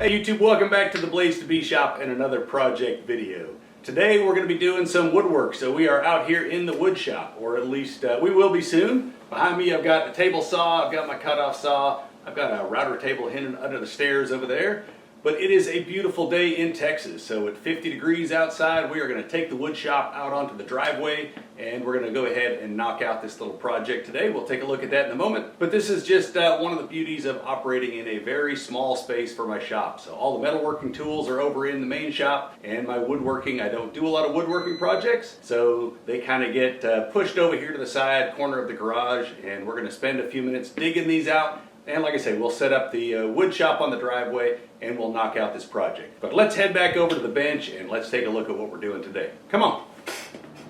Hey YouTube, welcome back to the BladesIIB shop and another project video. Today we're going to be doing some woodwork, so we are out here in the wood shop, or at least we will be soon. Behind me I've got a table saw, I've got my cutoff saw, I've got a router table hidden under the stairs over there. But it is a beautiful day in Texas, so at 50 degrees outside, we are going to take the wood shop out onto the driveway, and we're going to go ahead and knock out this little project today. We'll take a look at that in a moment. But this is just one of the beauties of operating in a very small space for my shop. So all the metalworking tools are over in the main shop, and my woodworking, I don't do a lot of woodworking projects, so they kind of get pushed over here to the side corner of the garage, and we're going to spend a few minutes digging these out. And like I say, we'll set up the wood shop on the driveway and we'll knock out this project. But let's head back over to the bench and let's take a look at what we're doing today. Come on.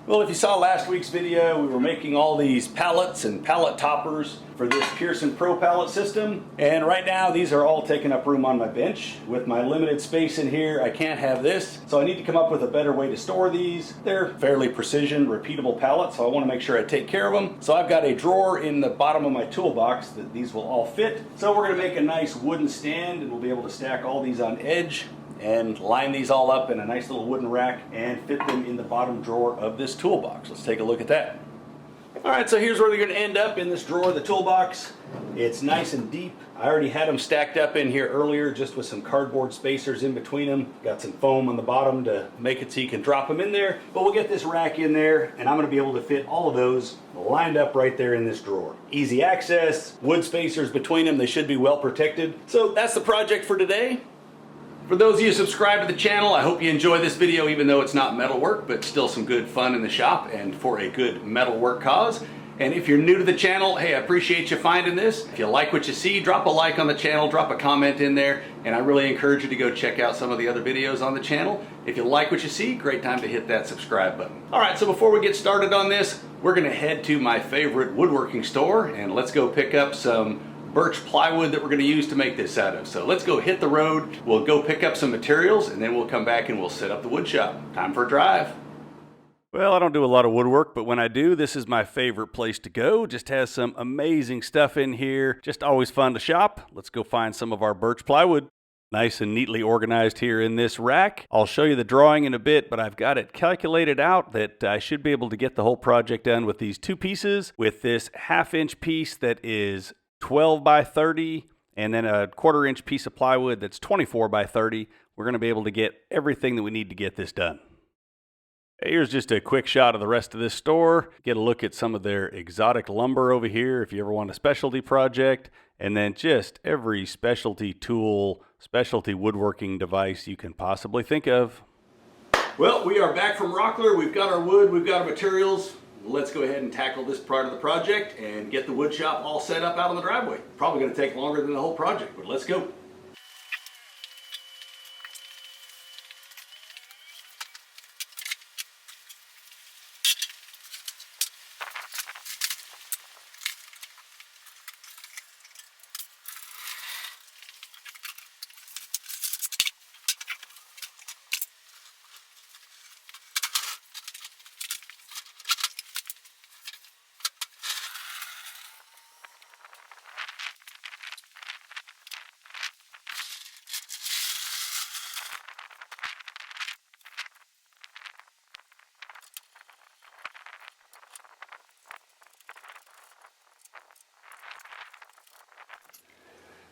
Well, if you saw last week's video, we were making all these pallets and pallet toppers for this Pierson Pro Pallet system. And right now, these are all taking up room on my bench. With my limited space in here, I can't have this. So I need to come up with a better way to store these. They're fairly precision, repeatable pallets, so I want to make sure I take care of them. So I've got a drawer in the bottom of my toolbox that these will all fit. So we're going to make a nice wooden stand, and we'll be able to stack all these on edge and line these all up in a nice little wooden rack and fit them in the bottom drawer of this toolbox. Let's take a look at that. Alright, so here's where they're going to end up in this drawer of the toolbox. It's nice and deep. I already had them stacked up in here earlier just with some cardboard spacers in between them. Got some foam on the bottom to make it so you can drop them in there. But we'll get this rack in there and I'm going to be able to fit all of those lined up right there in this drawer. Easy access, wood spacers between them. They should be well protected. So that's the project for today. For those of you who subscribe to the channel, I hope you enjoy this video even though it's not metalwork, but still some good fun in the shop and for a good metalwork cause. And if you're new to the channel, hey, I appreciate you finding this. If you like what you see, drop a like on the channel, drop a comment in there, and I really encourage you to go check out some of the other videos on the channel. If you like what you see, great time to hit that subscribe button. All right, so before we get started on this, we're gonna head to my favorite woodworking store and let's go pick up some birch plywood that we're going to use to make this out of. So let's go hit the road, we'll go pick up some materials, and then we'll come back and we'll set up the wood shop. Time for a drive. Well, I don't do a lot of woodwork, but when I do, this is my favorite place to go. Just has some amazing stuff in here. Just always fun to shop. Let's go find some of our birch plywood. Nice and neatly organized here in this rack. I'll show you the drawing in a bit, but I've got it calculated out that I should be able to get the whole project done with these two pieces, with this 1/2 inch piece that is 12 by 30 and then a 1/4 inch piece of plywood that's 24 by 30. We're going to be able to get everything that we need to get this done. Here's just a quick shot of the rest of this store. Get a look at some of their exotic lumber over here if you ever want a specialty project, and then just every specialty tool, specialty woodworking device you can possibly think of. Well, we are back from Rockler. We've got our wood, we've got our materials. Let's go ahead and tackle this part of the project and get the wood shop all set up out on the driveway. Probably going to take longer than the whole project, but let's go.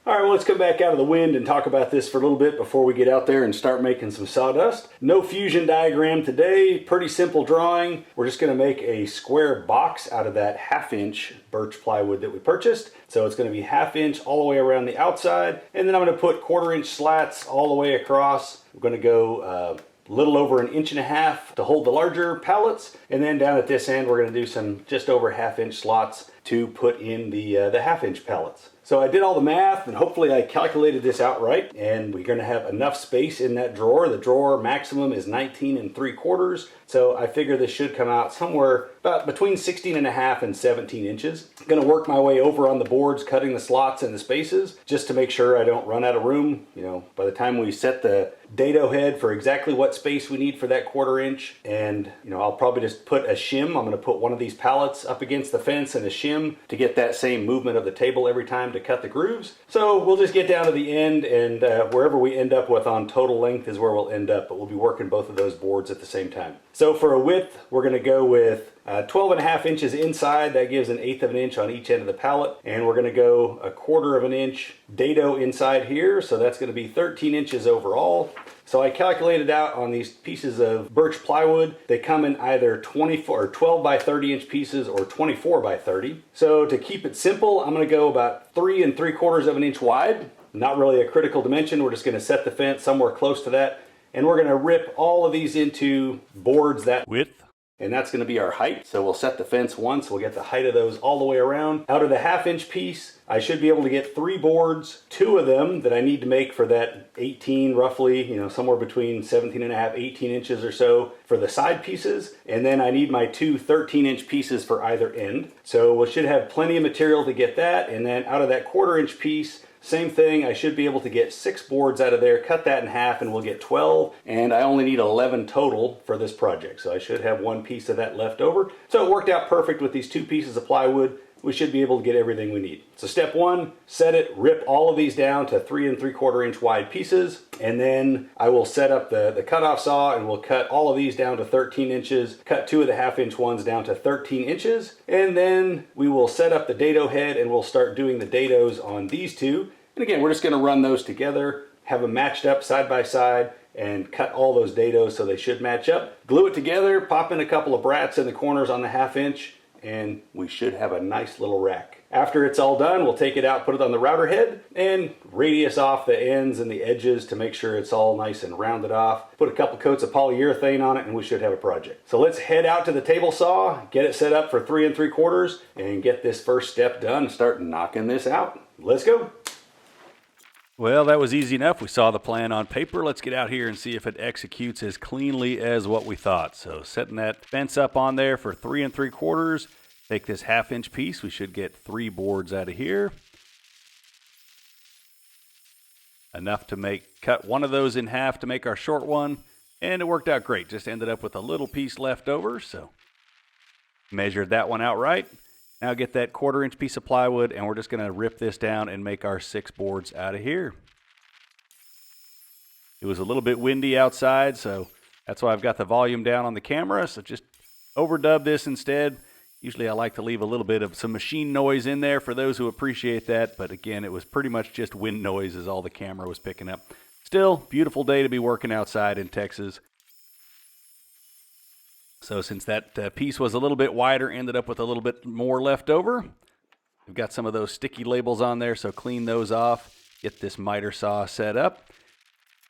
All right, well, let's come back out of the wind and talk about this for a little bit before we get out there and start making some sawdust. No fusion diagram today, pretty simple drawing. We're just gonna make a square box out of that 1/2 inch birch plywood that we purchased. So it's gonna be 1/2 inch all the way around the outside. And then I'm gonna put 1/4 inch slats all the way across. We're gonna go a little over 1.5 inches to hold the larger pallets. And then down at this end, we're gonna do some just over 1/2 inch slots to put in the 1/2 inch pallets. So I did all the math and hopefully I calculated this out right, and we're going to have enough space in that drawer. The drawer maximum is 19 3/4, so I figure this should come out somewhere about between 16.5 and 17 inches. I'm going to work my way over on the boards, cutting the slots and the spaces just to make sure I don't run out of room. You know, by the time we set the dado head for exactly what space we need for that 1/4 inch, and you know, I'll probably just put a shim. I'm going to put one of these pallets up against the fence and a shim to get that same movement of the table every time to cut the grooves. So we'll just get down to the end, and wherever we end up with on total length is where we'll end up, but we'll be working both of those boards at the same time. So for a width, we're going to go with 12.5 inches inside. That gives 1/8 of an inch on each end of the pallet, and we're going to go 1/4 of an inch dado inside here, so that's going to be 13 inches overall. So I calculated out on these pieces of birch plywood, they come in either 24 or 12 by 30 inch pieces or 24 by 30. So to keep it simple, I'm going to go about 3 3/4 of an inch wide. Not really a critical dimension. We're just going to set the fence somewhere close to that, and we're going to rip all of these into boards that width, and that's going to be our height. So we'll set the fence once, we'll get the height of those all the way around. Out of the 1/2 inch piece, I should be able to get 3 boards, 2 of them that I need to make for that 18, roughly, you know, somewhere between 17.5, 18 inches or so for the side pieces. And then I need my 2 13-inch pieces for either end. So we should have plenty of material to get that. And then out of that 1/4 inch piece, same thing, I should be able to get 6 boards out of there, cut that in half, and we'll get 12. And I only need 11 total for this project. So I should have 1 piece of that left over. So it worked out perfect with these 2 pieces of plywood. We should be able to get everything we need. So step 1, set it, rip all of these down to 3 3/4 inch wide pieces. And then I will set up the cutoff saw, and we'll cut all of these down to 13 inches, cut 2 of the 1/2 inch ones down to 13 inches. And then we will set up the dado head, and we'll start doing the dados on these 2. And again, we're just gonna run those together, have them matched up side by side, and cut all those dados so they should match up. Glue it together, pop in a couple of brats in the corners on the 1/2 inch, and we should have a nice little rack. After it's all done, we'll take it out, put it on the router head, and radius off the ends and the edges to make sure it's all nice and rounded off. Put a couple coats of polyurethane on it, and we should have a project. So let's head out to the table saw, get it set up for 3 3/4, and get this first step done, start knocking this out. Let's go. Well, that was easy enough. We saw the plan on paper. Let's get out here and see if it executes as cleanly as what we thought. So setting that fence up on there for 3 3/4. Take this 1/2 inch piece. We should get 3 boards out of here. Enough to cut one of those in half to make our short one. And it worked out great. Just ended up with a little piece left over. So measured that one out right. Now get that 1/4 inch piece of plywood, and we're just going to rip this down and make our 6 boards out of here. It was a little bit windy outside, so that's why I've got the volume down on the camera. So just overdub this instead. Usually I like to leave a little bit of some machine noise in there for those who appreciate that. But again, it was pretty much just wind noise is all the camera was picking up. Still, beautiful day to be working outside in Texas. So since that piece was a little bit wider, ended up with a little bit more left over. We've got some of those sticky labels on there, so clean those off. Get this miter saw set up.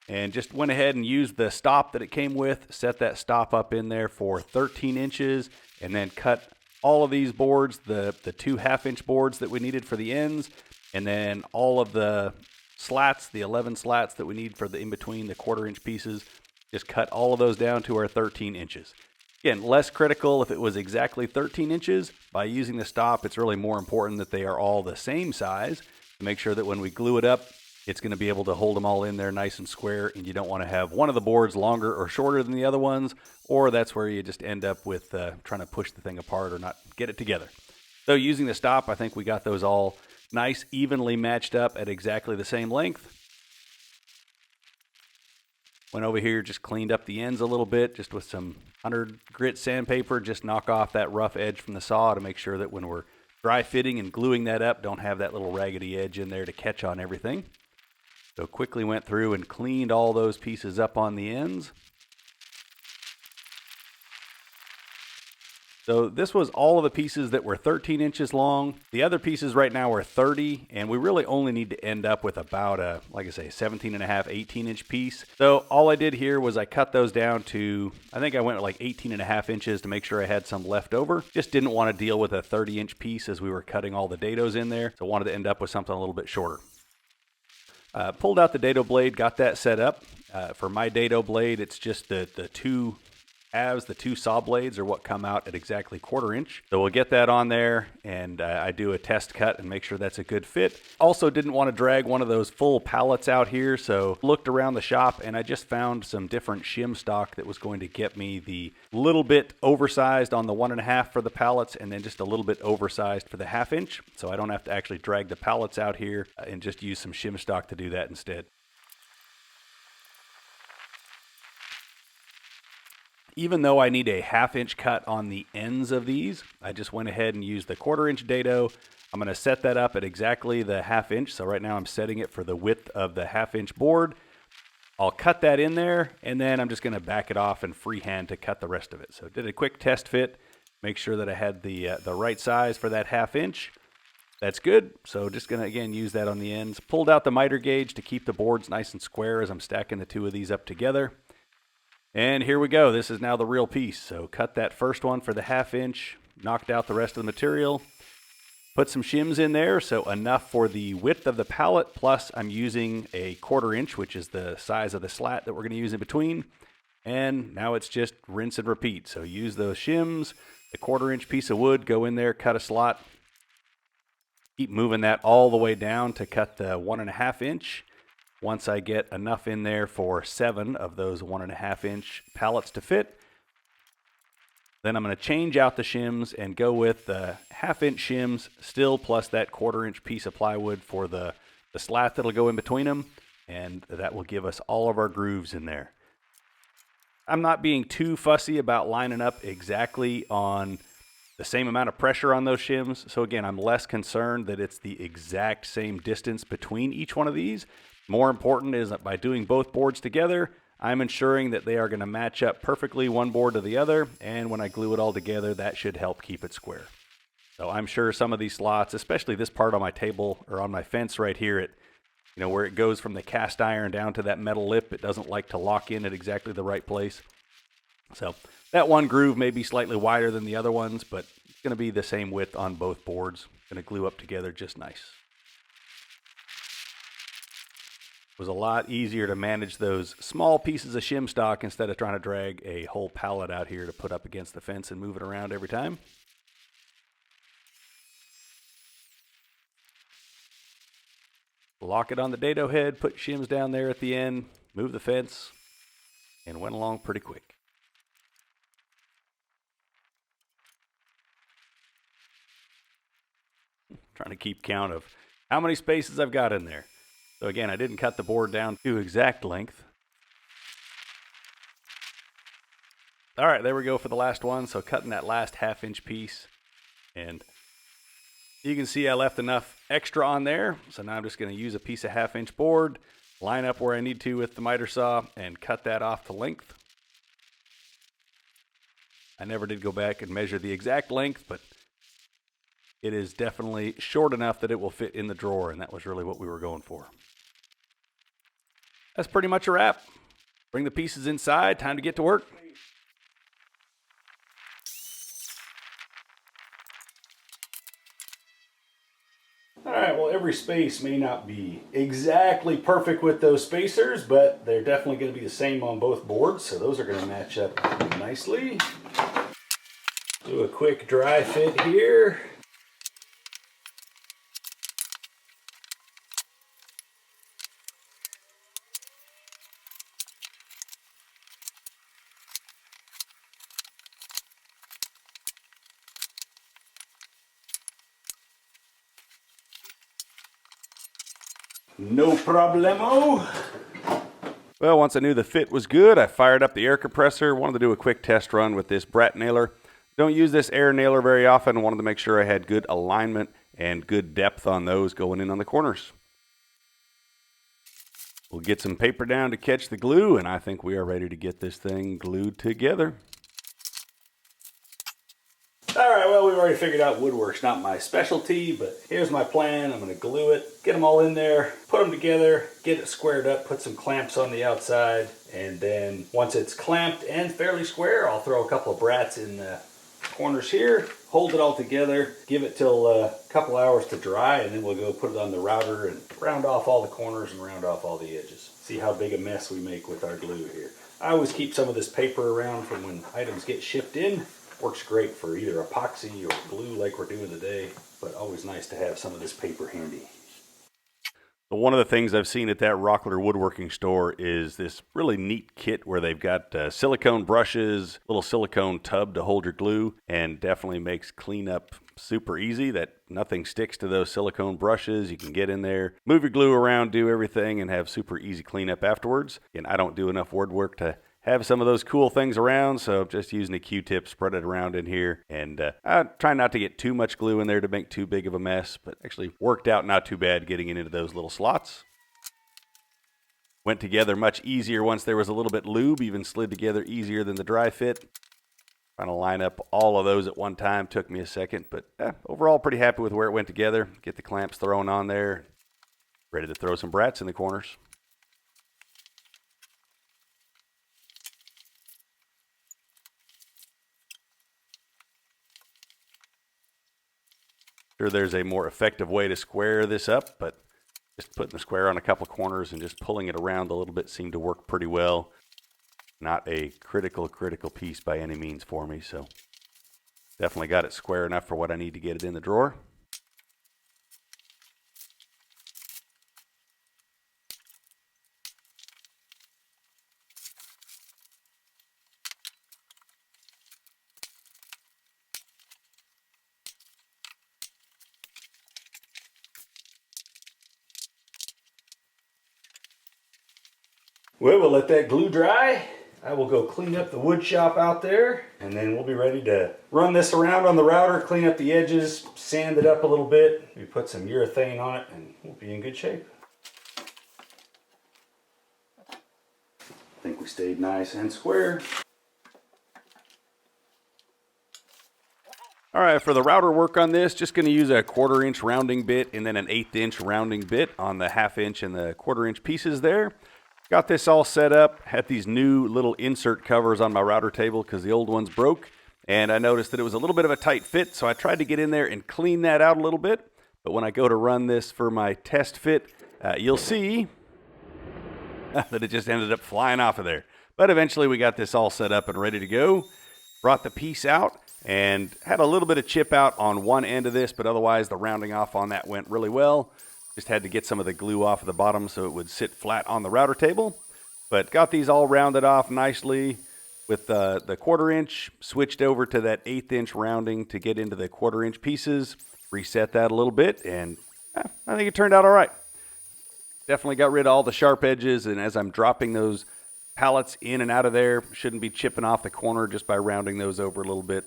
And just went ahead and used the stop that it came with. Set that stop up in there for 13 inches. And then cut all of these boards, the 2 1/2 inch boards that we needed for the ends. And then all of the slats, the 11 slats that we need for the in-between, the 1/4 inch pieces. Just cut all of those down to our 13 inches. Again, less critical if it was exactly 13 inches. By using the stop, it's really more important that they are all the same size to make sure that when we glue it up, it's going to be able to hold them all in there nice and square, and you don't want to have one of the boards longer or shorter than the other ones, or that's where you just end up with trying to push the thing apart or not get it together. So using the stop, I think we got those all nice, evenly matched up at exactly the same length. Went over here, just cleaned up the ends a little bit, just with some 100 grit sandpaper, just knock off that rough edge from the saw to make sure that when we're dry fitting and gluing that up, don't have that little raggedy edge in there to catch on everything. So quickly went through and cleaned all those pieces up on the ends. So this was all of the pieces that were 13 inches long. The other pieces right now are 30, and we really only need to end up with about a, like I say, 17.5, 18 inch piece. So all I did here was I cut those down to, I think I went like 18.5 inches to make sure I had some left over. Just didn't want to deal with a 30 inch piece as we were cutting all the dados in there. So wanted to end up with something a little bit shorter. Pulled out the dado blade, got that set up. For my dado blade, it's just the 2 halves, the two saw blades are what come out at exactly 1/4 inch. So we'll get that on there, and I do a test cut and make sure that's a good fit. Also didn't want to drag one of those full pallets out here, so looked around the shop and I just found some different shim stock that was going to get me the little bit oversized on the 1.5 for the pallets, and then just a little bit oversized for the 1/2 inch. So I don't have to actually drag the pallets out here and just use some shim stock to do that instead. Even though I need a 1/2 inch cut on the ends of these, I just went ahead and used the 1/4 inch dado. I'm going to set that up at exactly the 1/2 inch. So right now I'm setting it for the width of the 1/2 inch board. I'll cut that in there, and then I'm just going to back it off and freehand to cut the rest of it. So did a quick test fit, make sure that I had the right size for that 1/2 inch. That's good. So just going to, again, use that on the ends. Pulled out the miter gauge to keep the boards nice and square as I'm stacking the two of these up together. And here we go. This is now the real piece. So cut that first one for the 1/2 inch, knocked out the rest of the material, put some shims in there, so enough for the width of the pallet, plus I'm using a 1/4 inch, which is the size of the slat that we're going to use in between. And now it's just rinse and repeat. So use those shims, the 1/4 inch piece of wood, go in there, cut a slot. Keep moving that all the way down to cut the 1.5 inch. Once I get enough in there for 7 of those 1.5 inch pallets to fit, then I'm going to change out the shims and go with the 1/2 inch shims still, plus that 1/4 inch piece of plywood for the slat that'll go in between them, and that will give us all of our grooves in there. I'm not being too fussy about lining up exactly on the same amount of pressure on those shims. So again, I'm less concerned that it's the exact same distance between each one of these. More important is that by doing both boards together, I'm ensuring that they are going to match up perfectly one board to the other, and when I glue it all together, that should help keep it square. So I'm sure some of these slots, especially this part on my table or on my fence right here, where it goes from the cast iron down to that metal lip, it doesn't like to lock in at exactly the right place. So that one groove may be slightly wider than the other ones, but it's going to be the same width on both boards. Going to glue up together just nice. It was a lot easier to manage those small pieces of shim stock instead of trying to drag a whole pallet out here to put up against the fence and move it around every time. Lock it on the dado head, put shims down there at the end, move the fence, and went along pretty quick. Trying to keep count of how many spaces I've got in there. So again, I didn't cut the board down to exact length. All right, there we go for the last one. So cutting that last 1/2 inch piece, and you can see I left enough extra on there. So now I'm just going to use a piece of 1/2 inch board, line up where I need to with the miter saw, and cut that off to length. I never did go back and measure the exact length, but it is definitely short enough that it will fit in the drawer, and that was really what we were going for. That's pretty much a wrap. Bring the pieces inside, time to get to work. All right, well, every space may not be exactly perfect with those spacers, but they're definitely going to be the same on both boards, so those are going to match up nicely. Do a quick dry fit here. No problemo. Well, once I knew the fit was good, I fired up the air compressor. Wanted to do a quick test run with this Brat Nailer. Don't use this air nailer very often. Wanted to make sure I had good alignment and good depth on those going in on the corners. We'll get some paper down to catch the glue, and I think we are ready to get this thing glued together. All right, well, we've already figured out woodwork's not my specialty, but here's my plan. I'm going to glue it, get them all in there, put them together, get it squared up, put some clamps on the outside, and then once it's clamped and fairly square, I'll throw a couple of brats in the corners here, hold it all together, give it till a couple hours to dry, and then we'll go put it on the router and round off all the corners and round off all the edges. See how big a mess we make with our glue here. I always keep some of this paper around from when items get shipped in. Works great for either epoxy or glue like we're doing today, but always nice to have some of this paper handy. One of the things I've seen at that Rockler woodworking store is this really neat kit where they've got silicone brushes, little silicone tub to hold your glue, and definitely makes cleanup super easy. That nothing sticks to those silicone brushes. You can get in there, move your glue around, do everything, and have super easy cleanup afterwards. And I don't do enough woodwork to have some of those cool things around, so just using a Q-tip, spread it around in here, and I try not to get too much glue in there to make too big of a mess, but actually worked out not too bad getting it into those little slots. Went together much easier once there was a little bit lube, even slid together easier than the dry fit. Trying to line up all of those at one time took me a second, but overall pretty happy with where it went together. Get the clamps thrown on there, ready to throw some brats in the corners. Sure, there's a more effective way to square this up, but just putting the square on a couple of corners and just pulling it around a little bit seemed to work pretty well. Not a critical piece by any means for me, so definitely got it square enough for what I need to get it in the drawer. Well, we'll let that glue dry. I will go clean up the wood shop out there, and then we'll be ready to run this around on the router, clean up the edges, sand it up a little bit. We put some urethane on it, and we'll be in good shape. I think we stayed nice and square. All right, for the router work on this, just going to use a 1/4 inch rounding bit and then an 1/8 inch rounding bit on the 1/2 inch and the 1/4 inch pieces there. Got this all set up, had these new little insert covers on my router table because the old ones broke, and I noticed that it was a little bit of a tight fit, so I tried to get in there and clean that out a little bit. But when I go to run this for my test fit, you'll see that it just ended up flying off of there. But eventually we got this all set up and ready to go. Brought the piece out and had a little bit of chip out on one end of this, but otherwise the rounding off on that went really well. Just had to get some of the glue off of the bottom so it would sit flat on the router table. But got these all rounded off nicely with the 1/4 inch, switched over to that 1/8 inch rounding to get into the 1/4 inch pieces, reset that a little bit, and I think it turned out all right. Definitely got rid of all the sharp edges, and as I'm dropping those pallets in and out of there, shouldn't be chipping off the corner just by rounding those over a little bit.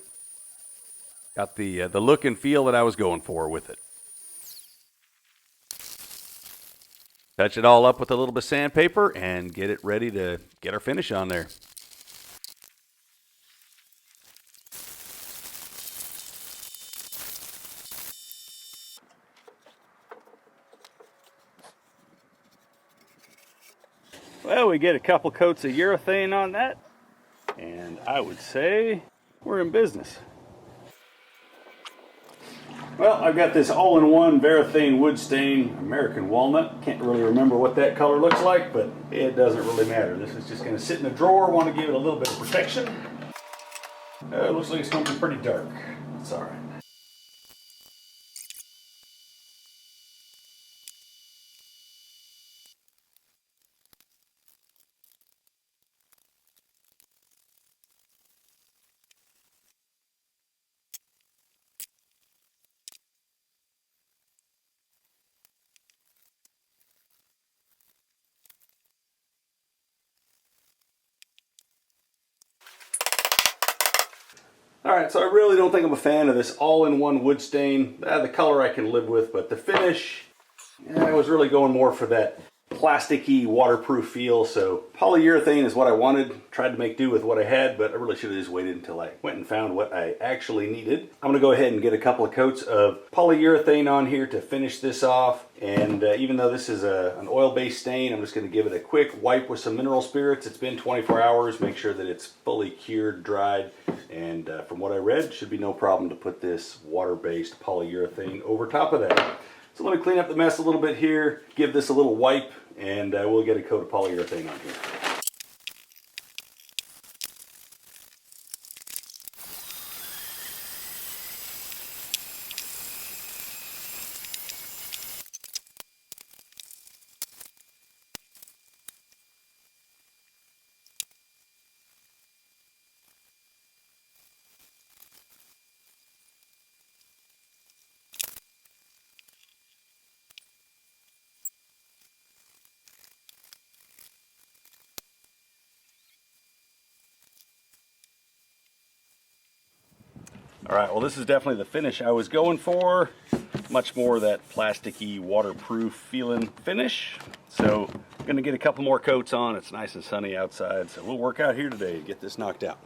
Got the look and feel that I was going for with it. Touch it all up with a little bit of sandpaper and get it ready to get our finish on there. Well, we get a couple coats of urethane on that, and I would say we're in business. Well, I've got this all-in-one Varathane wood stain American walnut. Can't really remember what that color looks like, but it doesn't really matter. This is just going to sit in a drawer. Want to give it a little bit of protection. It looks like it's going to be pretty dark. It's all right. Alright, so I really don't think I'm a fan of this all-in-one wood stain. The color I can live with, but the finish, I was really going more for that plasticky, waterproof feel. So polyurethane is what I wanted. Tried to make do with what I had, but I really should have just waited until I went and found what I actually needed. I'm going to go ahead and get a couple of coats of polyurethane on here to finish this off. And even though this is an oil-based stain, I'm just going to give it a quick wipe with some mineral spirits. It's been 24 hours. Make sure that it's fully cured, dried. And from what I read, should be no problem to put this water-based polyurethane over top of that. So let me clean up the mess a little bit here, give this a little wipe, and we'll get a coat of polyurethane on here. All right, well, this is definitely the finish I was going for. Much more that plasticky, waterproof feeling finish. So I'm gonna get a couple more coats on. It's nice and sunny outside, so we'll work out here today to get this knocked out.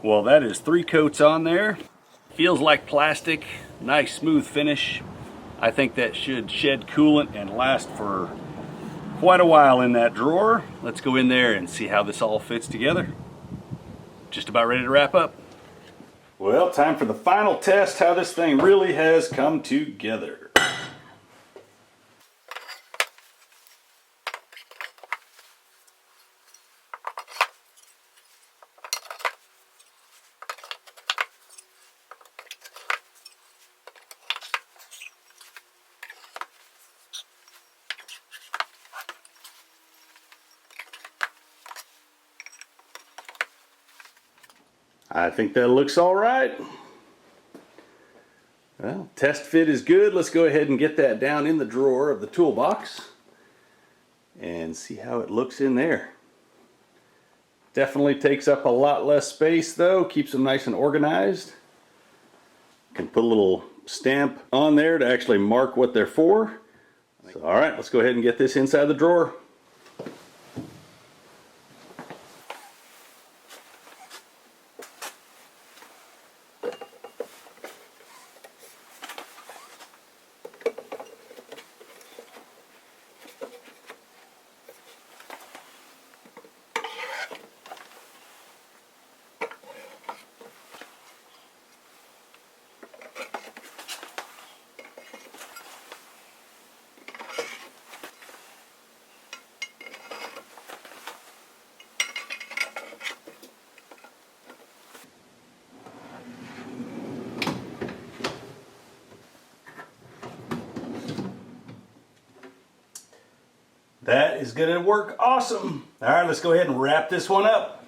Well, that is 3 coats on there. Feels like plastic, nice smooth finish. I think that should shed coolant and last for quite a while in that drawer. Let's go in there and see how this all fits together. Just about ready to wrap up. Well, time for the final test, how this thing really has come together. I think that looks all right. Well, test fit is good. Let's go ahead and get that down in the drawer of the toolbox and see how it looks in there. Definitely takes up a lot less space though, keeps them nice and organized. Can put a little stamp on there to actually mark what they're for. So, all right, let's go ahead and get this inside the drawer. That is going to work awesome. All right, let's go ahead and wrap this one up.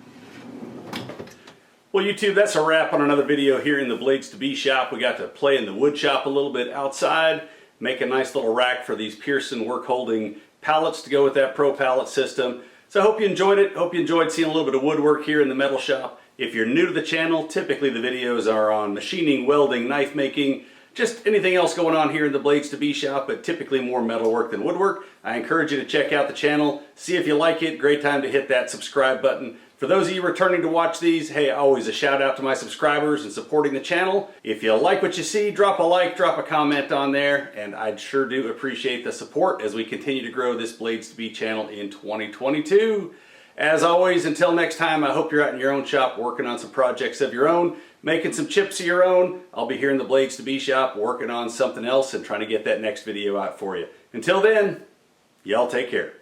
Well, YouTube, that's a wrap on another video here in the BladesIIB shop. We got to play in the wood shop a little bit outside, make a nice little rack for these Pierson Workholding Pallets to go with that Pro Pallet system. So I hope you enjoyed it. Hope you enjoyed seeing a little bit of woodwork here in the metal shop. If you're new to the channel, typically the videos are on machining, welding, knife making, just anything else going on here in the BladesIIB shop, but typically more metalwork than woodwork. I encourage you to check out the channel, see if you like it. Great time to hit that subscribe button. For those of you returning to watch these, hey, always a shout out to my subscribers and supporting the channel. If you like what you see, drop a like, drop a comment on there, and I'd sure do appreciate the support as we continue to grow this BladesIIB channel in 2022. As always, until next time, I hope you're out in your own shop working on some projects of your own, making some chips of your own. I'll be here in the BladesIIB shop working on something else and trying to get that next video out for you. Until then, y'all take care.